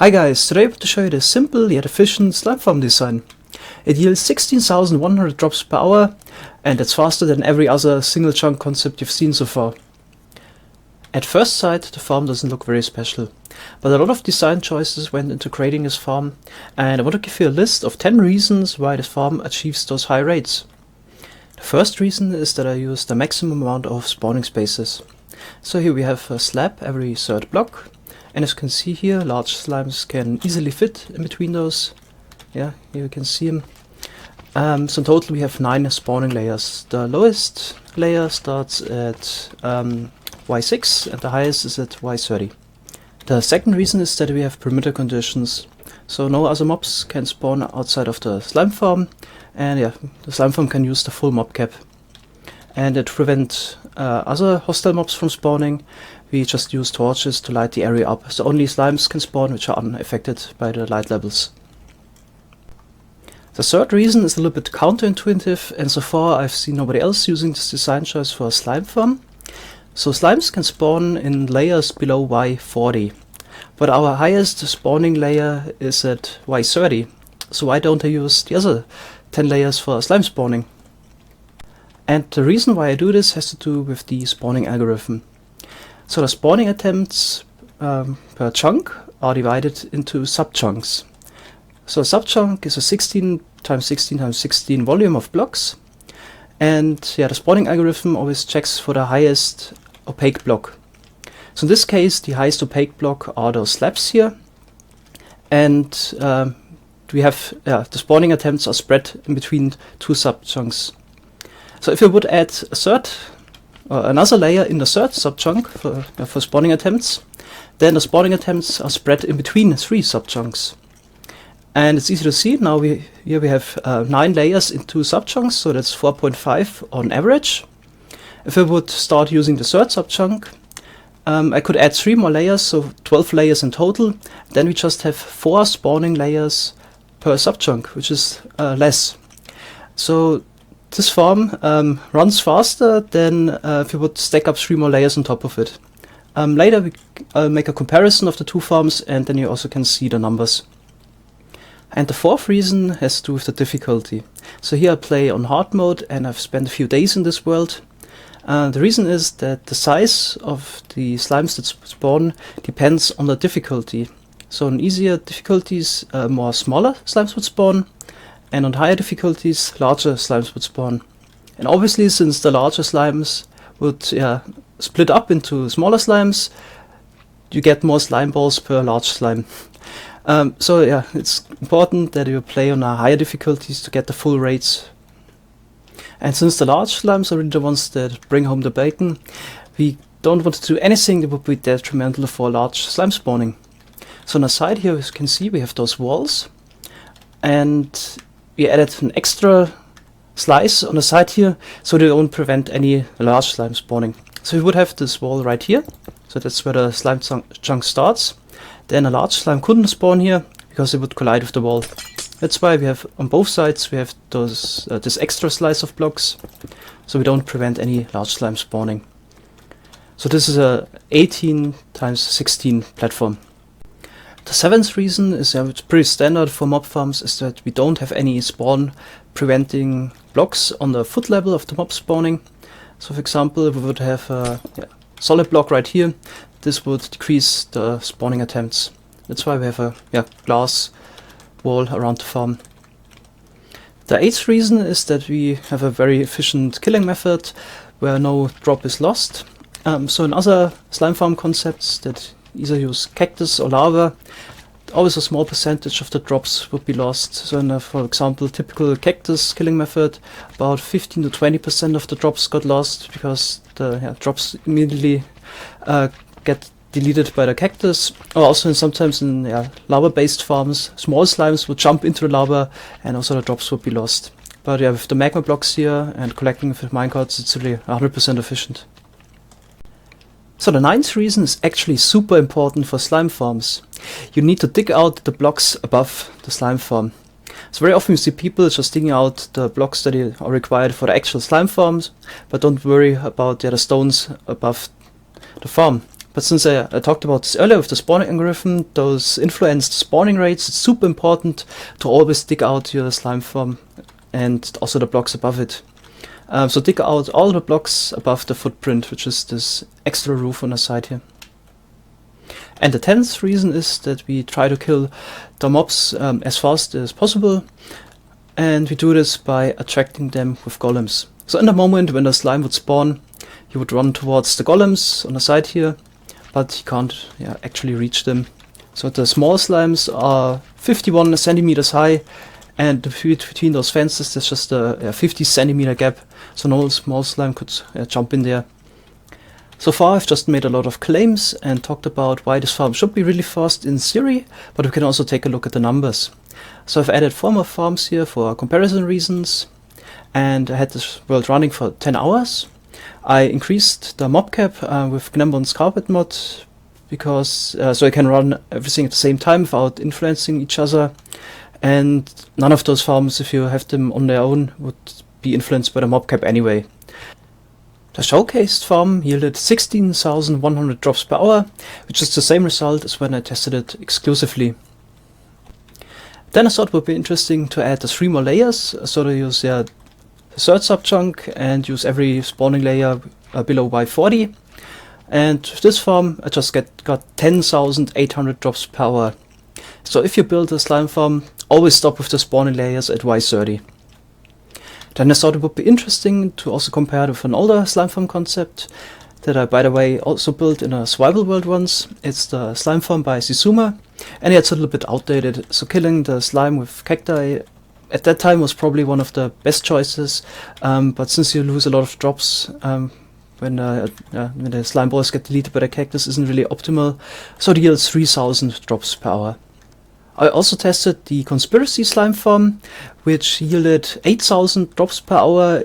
Hi guys, today I want to show you this simple yet efficient slime farm design. It yields 16,100 drops per hour, and it's faster than every other single chunk concept you've seen so far. At first sight, the farm doesn't look very special, but a lot of design choices went into creating this farm, and I want to give you a list of 10 reasons why this farm achieves those high rates. The first reason is that I use the maximum amount of spawning spaces. So here we have a slab every third block. And as you can see here, large slimes can easily fit in between those. Yeah, here you can see them. So in total we have 9 spawning layers. The lowest layer starts at Y6 and the highest is at Y30. The second reason is that we have perimeter conditions. So no other mobs can spawn outside of the slime farm. And yeah, the slime farm can use the full mob cap. And to prevent other hostile mobs from spawning, we just use torches to light the area up, so only slimes can spawn which are unaffected by the light levels. The third reason is a little bit counterintuitive, and so far I've seen nobody else using this design choice for a slime farm. So slimes can spawn in layers below Y40, but our highest spawning layer is at Y30, so why don't I use the other 10 layers for slime spawning? And the reason why I do this has to do with the spawning algorithm. So the spawning attempts per chunk are divided into sub-chunks. So a sub-chunk is a 16 times 16 times 16 volume of blocks. And yeah, the spawning algorithm always checks for the highest opaque block. So in this case, the highest opaque block are those slabs here. And we have the spawning attempts are spread in between 2 sub-chunks. So if you would add a third another layer in the third sub-chunk for spawning attempts, then the spawning attempts are spread in between 3 sub-chunks. And it's easy to see, now here we have 9 layers in 2 sub-chunks, so that's 4.5 on average. If I would start using the third sub-chunk, I could add 3 more layers, so 12 layers in total. Then we just have 4 spawning layers per sub-chunk, which is less. So this farm runs faster than if you would stack up 3 more layers on top of it. Later we make a comparison of the 2 farms, and then you also can see the numbers. And the fourth reason has to do with the difficulty. So here I play on hard mode and I've spent a few days in this world. The reason is that the size of the slimes that spawn depends on the difficulty. So on easier difficulties, more smaller slimes would spawn. And on higher difficulties, larger slimes would spawn. And obviously, since the larger slimes would split up into smaller slimes, you get more slime balls per large slime. So yeah, it's important that you play on higher difficulties to get the full rates. And since the large slimes are really the ones that bring home the bacon, we don't want to do anything that would be detrimental for large slime spawning. So on the side here, as you can see, we have those walls. And we added an extra slice on the side here, so they don't prevent any large slime spawning. So we would have this wall right here, so that's where the slime chunk starts. Then a large slime couldn't spawn here, because it would collide with the wall. That's why we have, on both sides, we have those this extra slice of blocks, so we don't prevent any large slime spawning. So this is a 18 times 16 platform. The seventh reason is it's pretty standard for mob farms, is that we don't have any spawn preventing blocks on the foot level of the mob spawning. So for example, we would have a solid block right here. This would decrease the spawning attempts. That's why we have a glass wall around the farm. The eighth reason is that we have a very efficient killing method where no drop is lost. So in other slime farm concepts that either use cactus or lava, always a small percentage of the drops would be lost. So in for example, typical cactus killing method, about 15 to 20% of the drops got lost because the drops immediately get deleted by the cactus. Or also sometimes in lava-based farms, small slimes would jump into the lava and also the drops would be lost. But with the magma blocks here and collecting with minecarts, it's really 100% efficient. So the ninth reason is actually super important for slime farms. You need to dig out the blocks above the slime farm. So very often you see people just digging out the blocks that are required for the actual slime farms, but don't worry about the other stones above the farm. But since I talked about this earlier with the spawning algorithm, those influenced spawning rates, it's super important to always dig out your slime farm and also the blocks above it. So dig out all the blocks above the footprint, which is this extra roof on the side here. And the 10th reason is that we try to kill the mobs as fast as possible, and we do this by attracting them with golems. So in the moment when the slime would spawn, he would run towards the golems on the side here, but he can't actually reach them. So the small slimes are 51 centimeters high, and between those fences there's just a 50 centimeter gap, so no small slime could jump in there. So far I've just made a lot of claims and talked about why this farm should be really fast in theory, but we can also take a look at the numbers. So I've added 4 more farms here for comparison reasons, and I had this world running for 10 hours. I increased the mob cap with gnembon's carpet mod, because so I can run everything at the same time without influencing each other, and none of those farms, if you have them on their own, would be influenced by the mob cap anyway. The showcased farm yielded 16,100 drops per hour, which is the same result as when I tested it exclusively. Then I thought it would be interesting to add the 3 more layers, so to use the third subchunk and use every spawning layer below Y40. And with this farm I just got 10,800 drops per hour. So if you build a slime farm, always stop with the spawning layers at Y30. Then I thought it would be interesting to also compare it with an older slime farm concept that I, by the way, also built in a survival world once. It's the slime farm by xisumavoid, and it's a little bit outdated, so killing the slime with cacti at that time was probably one of the best choices, but since you lose a lot of drops when the slime balls get deleted by the cactus, isn't really optimal, so it yields 3,000 drops per hour. I also tested the conspiracy slime farm, which yielded 8,000 drops per hour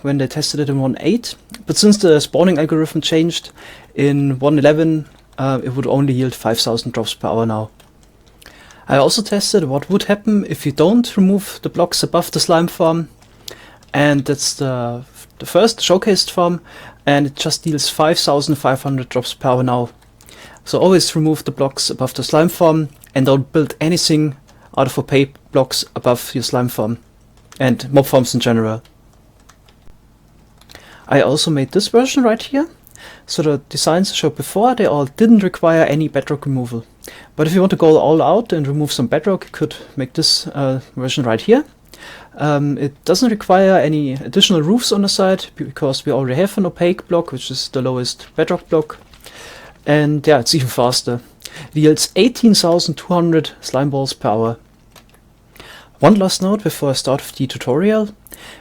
when they tested it in 1.8, but since the spawning algorithm changed in 1.11, it would only yield 5,000 drops per hour now. I also tested what would happen if you don't remove the blocks above the slime farm, and that's the first showcased farm, and it just deals 5,500 drops per hour now. So always remove the blocks above the slime farm, and don't build anything out of opaque blocks above your slime farm, and mob farms in general. I also made this version right here. So the designs I showed before, they all didn't require any bedrock removal. But if you want to go all out and remove some bedrock, you could make this version right here. It doesn't require any additional roofs on the side, because we already have an opaque block, which is the lowest bedrock block. And yeah, it's even faster. It yields 18,200 slime balls per hour. One last note before I start with the tutorial.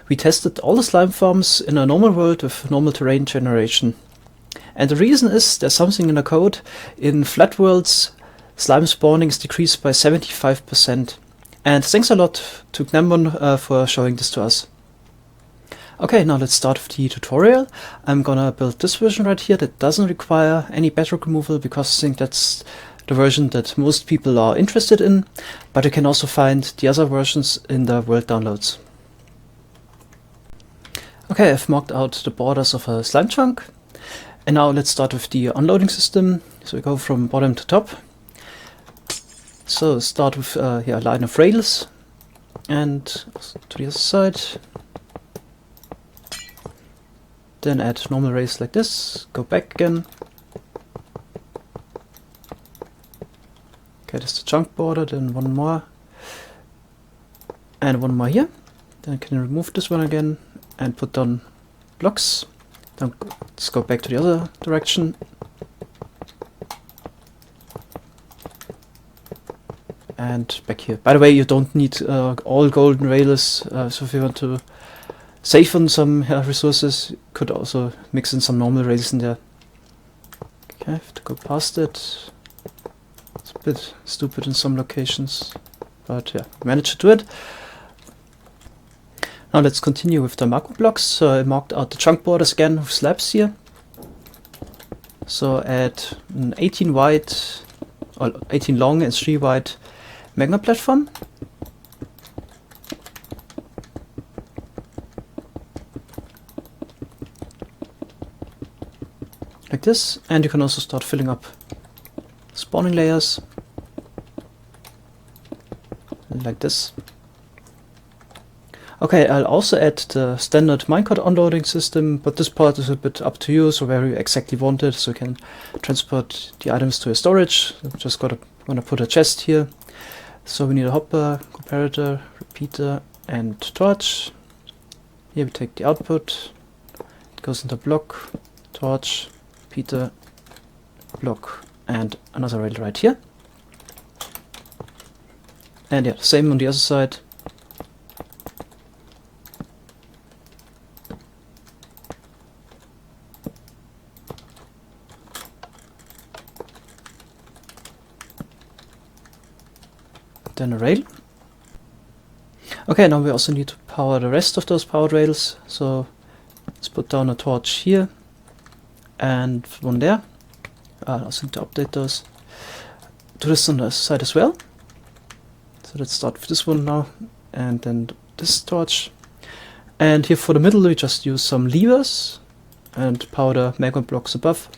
We tested all the slime farms in a normal world with normal terrain generation. And the reason is there's something in the code. In flat worlds, slime spawning is decreased by 75%. And thanks a lot to gnembon for showing this to us. Okay, now let's start with the tutorial. I'm gonna build this version right here that doesn't require any bedrock removal, because I think that's the version that most people are interested in, but you can also find the other versions in the world downloads. Okay, I've marked out the borders of a slime chunk, and now let's start with the unloading system. So we go from bottom to top. So start with a line of rails, and to the other side. Then add normal rails like this, go back again. Okay, that's the chunk border, then one more. And one more here. Then I can remove this one again and put down blocks. Then let's go back to the other direction. And back here. By the way, you don't need all golden rails, so if you want to save on some resources, you could also mix in some normal rails in there. Okay, I have to go past it. It's a bit stupid in some locations, but yeah, managed to do it. Now let's continue with the magma blocks. So I marked out the chunk borders again with slabs here. So add an 18 wide, or 18 long and 3 wide magma platform. Like this, and you can also start filling up spawning layers like this. Okay, I'll also add the standard minecart unloading system, but this part is a bit up to you, so where you exactly want it, so you can transport the items to your storage. Just gonna put a chest here. So we need a hopper, comparator, repeater, and torch. Here we take the output, it goes into block, torch, repeater, block, and another rail right here. And yeah, same on the other side. Then a rail. Okay, now we also need to power the rest of those powered rails. So let's put down a torch here and one there. I also need to update those. Do this on the side as well. So let's start with this one now, and then this torch. And here for the middle we just use some levers and power the magma blocks above.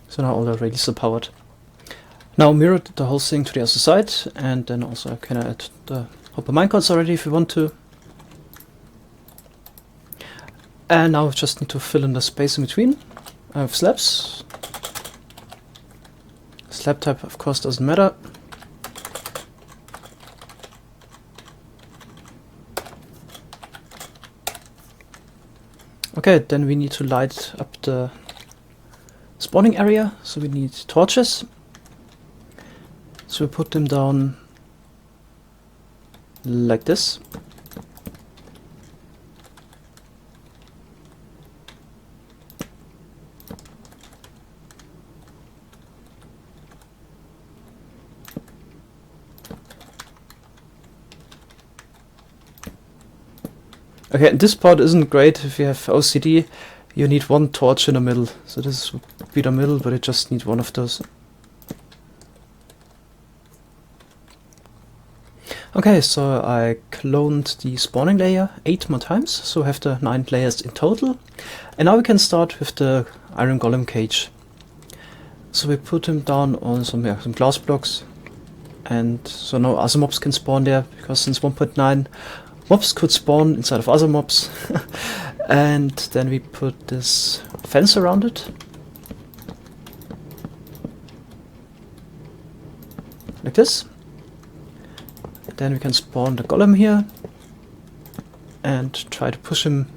So now all the rails are powered. Now mirror the whole thing to the other side, and then also I can add the hopper minecarts already if you want to. And now we just need to fill in the space in between. I have slabs. Slab type of course doesn't matter. Okay, then we need to light up the spawning area, so we need torches. So we put them down like this. Okay, this part isn't great if you have OCD. You need one torch in the middle. So this would be the middle, but it just needs one of those. Okay, so I cloned the spawning layer 8 more times, so I have the 9 layers in total. And now we can start with the iron golem cage. So we put him down on some glass blocks, and so now other mobs can spawn there, because since 1.9 mobs could spawn inside of other mobs. And then we put this fence around it. Like this. Then we can spawn the golem here and try to push him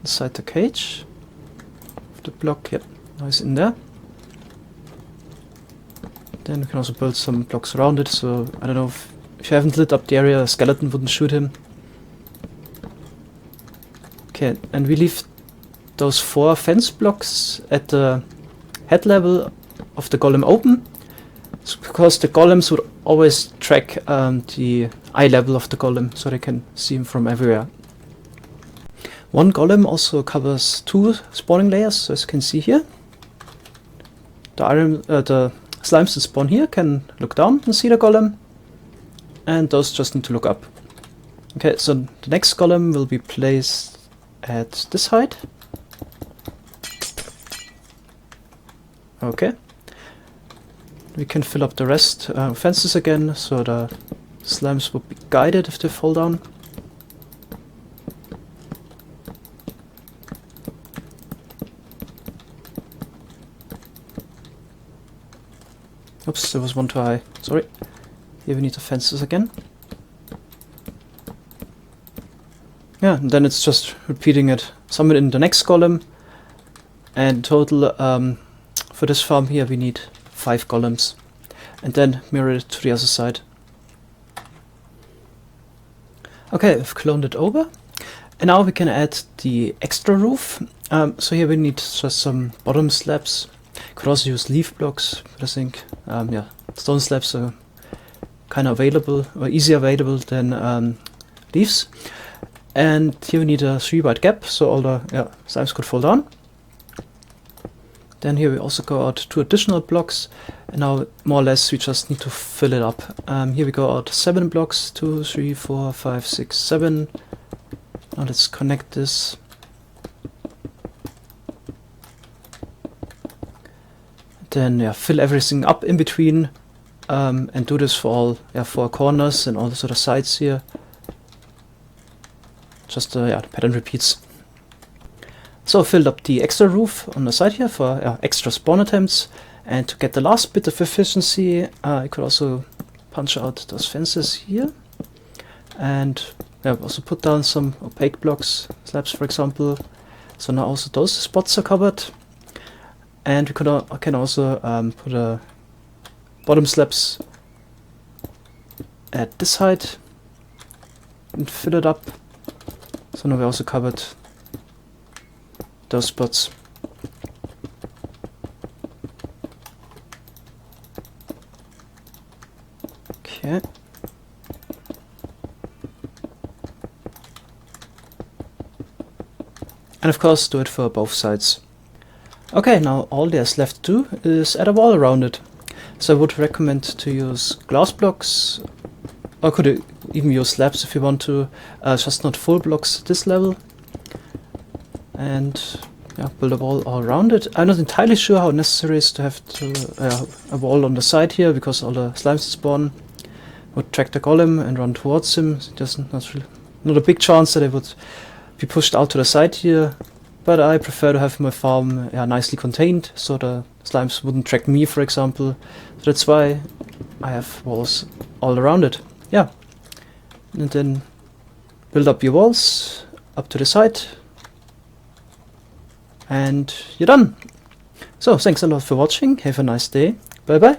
inside the cage. The block, yep, now he's in there. Then we can also build some blocks around it, so I don't know if you haven't lit up the area, a skeleton wouldn't shoot him. Okay, and we leave those 4 fence blocks at the head level of the golem open. Because the golems would always track the eye level of the golem, so they can see him from everywhere. One golem also covers 2 spawning layers, so as you can see here. The slimes that spawn here can look down and see the golem, and those just need to look up. Okay, so the next golem will be placed at this height. Okay. We can fill up the rest fences again, so the slimes will be guided if they fall down. Oops, there was one too high. Sorry. Here we need the fences again. Yeah, and then it's just repeating it. Summon in the next golem. And in total, for this farm here, we need 5 golems, and then mirror it to the other side. Okay, I've cloned it over, and now we can add the extra roof. So here we need just some bottom slabs. Could also use leaf blocks, but I think yeah, stone slabs are kind of available, or easier available than leaves. And here we need a 3 wide gap, so all the slimes could fall down. Then here we also go out 2 additional blocks, and now more or less we just need to fill it up. Here we go out 7 blocks, 2, 3, 4, 5, 6, 7. Now let's connect this. Then fill everything up in between, and do this for all 4 corners and all the sort of sides here. Just the pattern repeats. So I filled up the extra roof on the side here for extra spawn attempts, and to get the last bit of efficiency, I could also punch out those fences here, and also put down some opaque blocks, slabs for example. So now also those spots are covered, and we can also put bottom slabs at this height and fill it up. So now we also covered those spots. Okay. And of course do it for both sides. Okay, now all there's left to do is add a wall around it. So I would recommend to use glass blocks, or could even use slabs if you want to, just not full blocks at this level. And build a wall all around it. I'm not entirely sure how necessary it is to have a wall on the side here, because all the slimes spawn would track the golem and run towards him. So there's not a big chance that it would be pushed out to the side here, but I prefer to have my farm nicely contained, so the slimes wouldn't track me, for example. So that's why I have walls all around it. Yeah, and then build up your walls up to the side, and you're done. So thanks a lot for watching. Have a nice day. Bye bye.